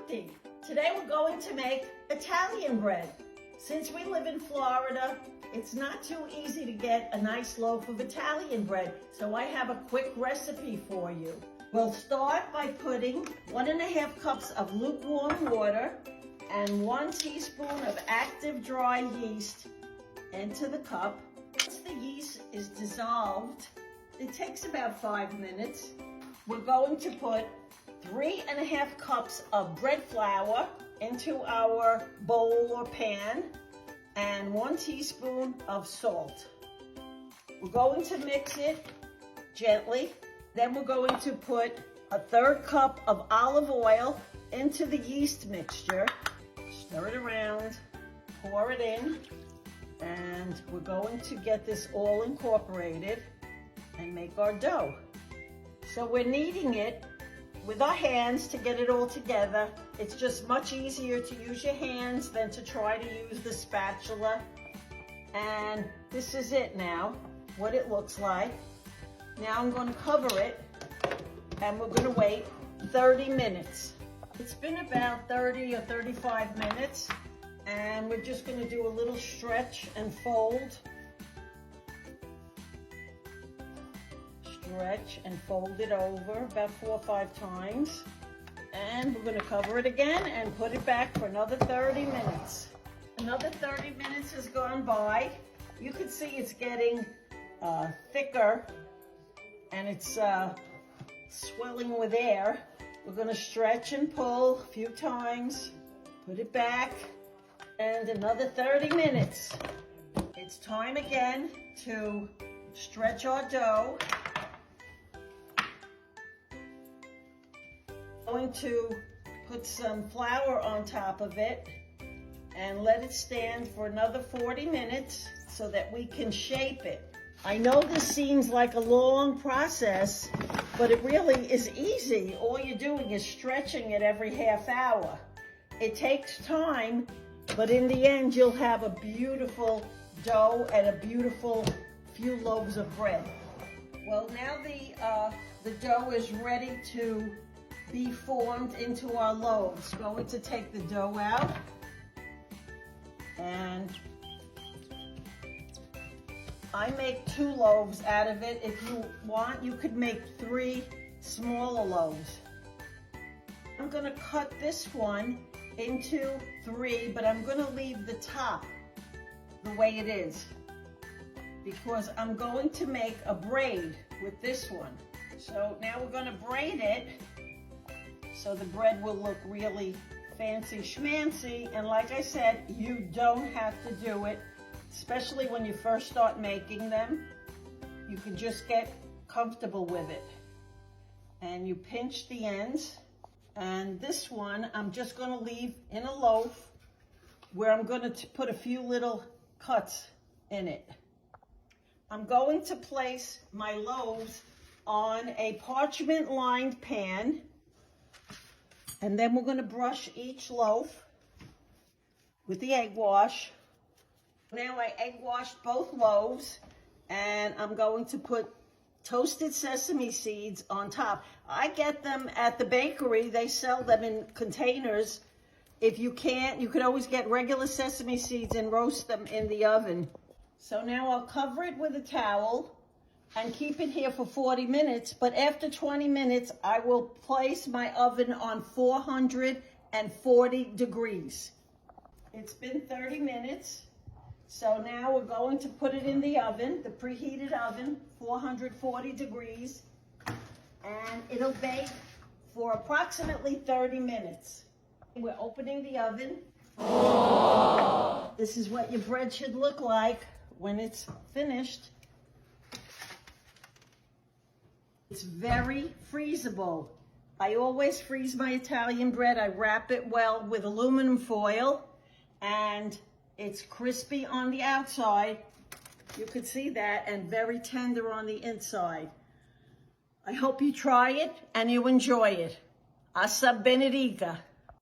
tutti! Today we're going to make Italian bread. Since we live in Florida, it's not too easy to get a nice loaf of Italian bread, so I have a quick recipe for you. We'll start by putting 1.5 cups of lukewarm water and 1 teaspoon of active dry yeast into the cup. Once the yeast is dissolved, it takes about 5 minutes. We're going to put 3.5 cups of bread flour into our bowl or pan and 1 teaspoon of salt. We're going to mix it gently. Then we're going to put 1/3 cup of olive oil into the yeast mixture. Stir it around, pour it in, and we're going to get this all incorporated and make our dough. So we're kneading it with our hands to get it all together. It's just much easier to use your hands than to try to use the spatula. And this is it now, what it looks like. Now I'm going to cover it and we're going to wait 30 minutes. It's been about 30 or 35 minutes and we're just going to do a little stretch and fold. Stretch and fold it over about 4 or 5 times. And we're going to cover it again and put it back for another 30 minutes. Another 30 minutes has gone by. You can see it's getting thicker and it's swelling with air. We're going to stretch and pull a few times, put it back, and another 30 minutes. It's time again to stretch our dough. Going to put some flour on top of it and let it stand for another 40 minutes so that we can shape it. I know this seems like a long process, but it really is easy. All you're doing is stretching it every half hour. It takes time, but in the end you'll have a beautiful dough and a beautiful few loaves of bread. Well, now the dough is ready to be formed into our loaves. Going to take the dough out and I make 2 loaves out of it. If you want, you could make 3 smaller loaves. I'm gonna cut this one into 3, but I'm gonna leave the top the way it is because I'm going to make a braid with this one. So now we're gonna braid it so the bread will look really fancy schmancy. And like I said, you don't have to do it, especially when you first start making them. You can just get comfortable with it. And you pinch the ends. And this one, I'm just gonna leave in a loaf where I'm gonna put a few little cuts in it. I'm going to place my loaves on a parchment lined pan. And then we're going to brush each loaf with the egg wash. Now I egg washed both loaves and I'm going to put toasted sesame seeds on top. I get them at the bakery. They sell them in containers. If you can't, you could always get regular sesame seeds and roast them in the oven. So now I'll cover it with a towel and keep it here for 40 minutes, but after 20 minutes, I will place my oven on 440 degrees. It's been 30 minutes, so now we're going to put it in the oven, the preheated oven, 440 degrees, and it'll bake for approximately 30 minutes. We're opening the oven. This is what your bread should look like when it's finished. It's very freezable. I always freeze my Italian bread. I wrap it well with aluminum foil and it's crispy on the outside. You could see that, and very tender on the inside. I hope you try it and you enjoy it. Assa benedica.